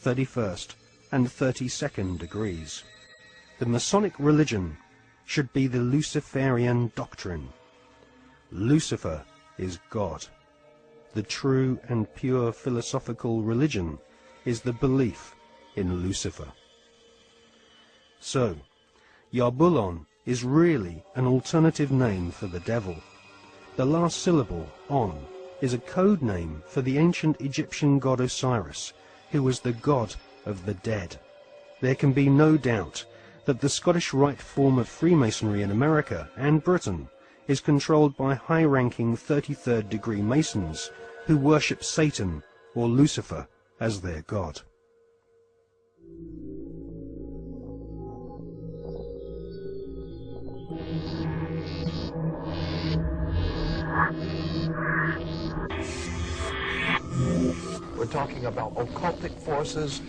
31st and 32nd degrees. The Masonic religion should be the Luciferian doctrine. Lucifer is God. The true and pure philosophical religion is the belief in Lucifer. So, Yarbulon is really an alternative name for the devil. The last syllable, on, is a code name for the ancient Egyptian god Osiris, who was the god of the dead. There can be no doubt that the Scottish Rite form of Freemasonry in America and Britain is controlled by high-ranking 33rd degree Masons who worship Satan or Lucifer as their god. We're talking about occultic forces.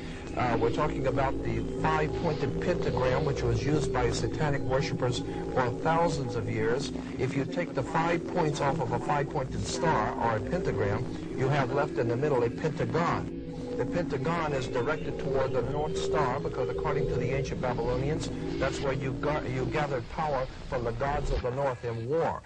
We're talking about the five-pointed pentagram, which was used by satanic worshippers for thousands of years. If you take the 5 points off of a five-pointed star or a pentagram, you have left in the middle a pentagon. The pentagon is directed toward the North Star because, according to the ancient Babylonians, that's where you gathered power from the gods of the North in war.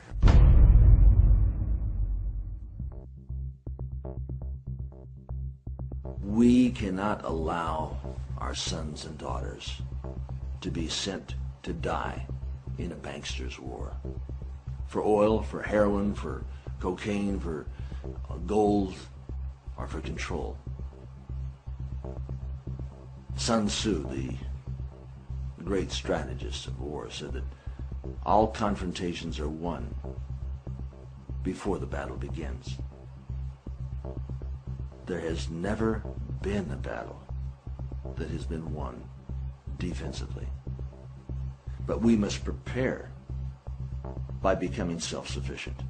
We cannot allow our sons and daughters to be sent to die in a bankster's war. For oil, for heroin, for cocaine, for gold, or for control. Sun Tzu, the great strategist of war, said that all confrontations are won before the battle begins. There has never been a battle that has been won defensively. But we must prepare by becoming self-sufficient.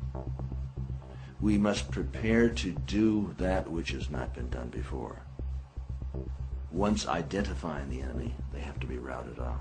We must prepare to do that which has not been done before. Once identifying the enemy, they have to be routed off.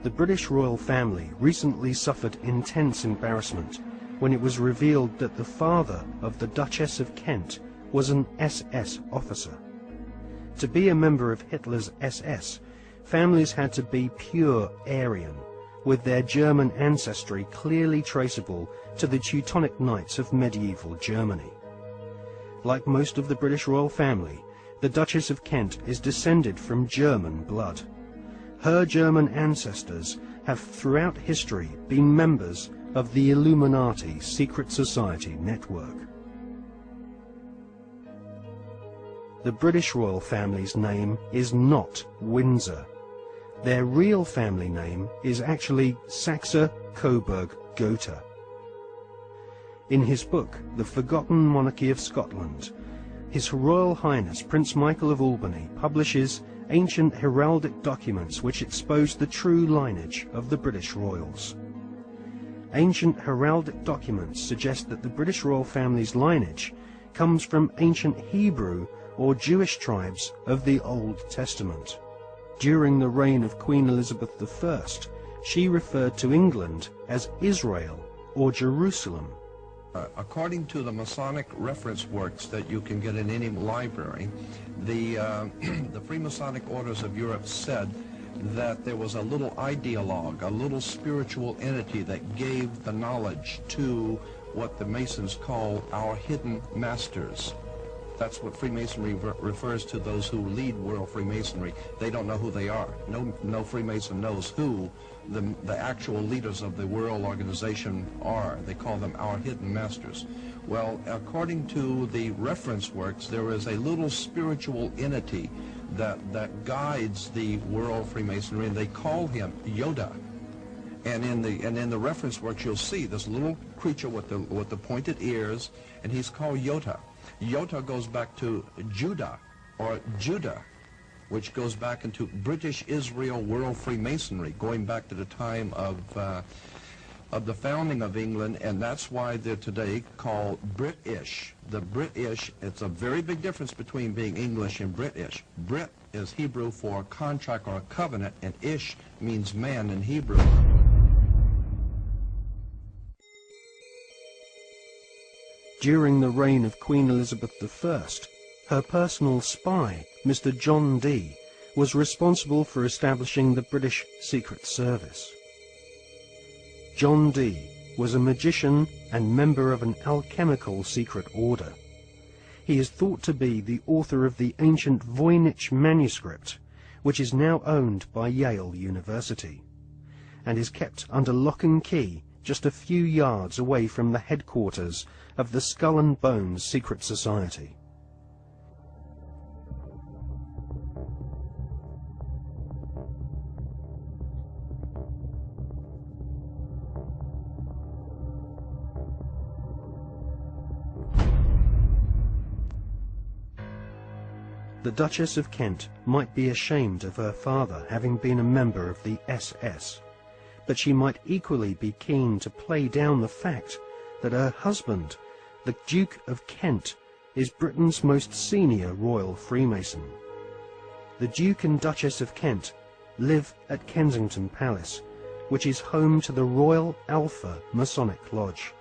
The British royal family recently suffered intense embarrassment when it was revealed that the father of the Duchess of Kent was an SS officer. To be a member of Hitler's SS, families had to be pure Aryan, with their German ancestry clearly traceable to the Teutonic Knights of medieval Germany. Like most of the British royal family, the Duchess of Kent is descended from German blood. Her German ancestors have throughout history been members of the Illuminati secret society network. The British royal family's name is not Windsor. Their real family name is actually Saxe-Coburg-Gotha. In his book, The Forgotten Monarchy of Scotland, His Royal Highness Prince Michael of Albany publishes ancient heraldic documents which expose the true lineage of the British royals. Ancient heraldic documents suggest that the British royal family's lineage comes from ancient Hebrew or Jewish tribes of the Old Testament. During the reign of Queen Elizabeth I, she referred to England as Israel or Jerusalem. According to the Masonic reference works that you can get in any library, the Freemasonic orders of Europe said that there was a little ideologue, a little spiritual entity that gave the knowledge to what the Masons call our hidden masters. That's what Freemasonry refers to those who lead world Freemasonry. They don't know who they are. No Freemason knows who the actual leaders of the world organization are. They call them our hidden masters. Well, according to the reference works, there is a little spiritual entity that guides the world Freemasonry, and they call him Yoda. And in the reference works, you'll see this little creature with the pointed ears, and he's called Yoda. Yoda goes back to Judah, or Judah, which goes back into British Israel World Freemasonry, going back to the time of the founding of England, and that's why they're today called British. The British, it's a very big difference between being English and British. Brit is Hebrew for contract or a covenant, and Ish means man in Hebrew. During the reign of Queen Elizabeth I, her personal spy, Mr. John Dee, was responsible for establishing the British Secret Service. John Dee was a magician and member of an alchemical secret order. He is thought to be the author of the ancient Voynich manuscript, which is now owned by Yale University, and is kept under lock and key just a few yards away from the headquarters of the Skull and Bones Secret Society. The Duchess of Kent might be ashamed of her father having been a member of the SS, but she might equally be keen to play down the fact that her husband, the Duke of Kent, is Britain's most senior royal Freemason. The Duke and Duchess of Kent live at Kensington Palace, which is home to the Royal Alpha Masonic Lodge.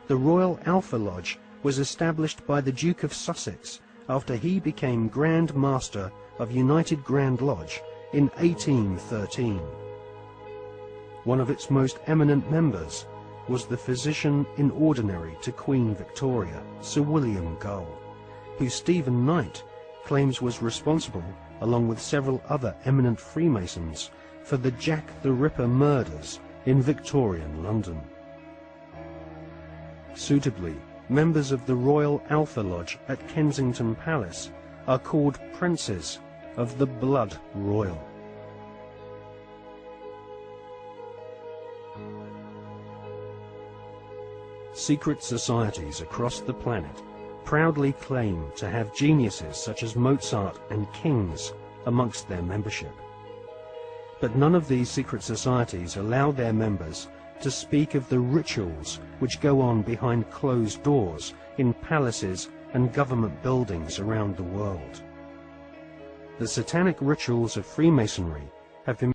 The Royal Alpha Lodge was established by the Duke of Sussex after he became Grand Master of United Grand Lodge in 1813. One of its most eminent members was the physician-in-ordinary to Queen Victoria, Sir William Gull, who Stephen Knight claims was responsible, along with several other eminent Freemasons, for the Jack the Ripper murders in Victorian London. Suitably, members of the Royal Alpha Lodge at Kensington Palace are called Princes of the Blood Royal. Secret societies across the planet proudly claim to have geniuses such as Mozart and kings amongst their membership. But none of these secret societies allow their members to speak of the rituals which go on behind closed doors in palaces and government buildings around the world. The satanic rituals of Freemasonry have been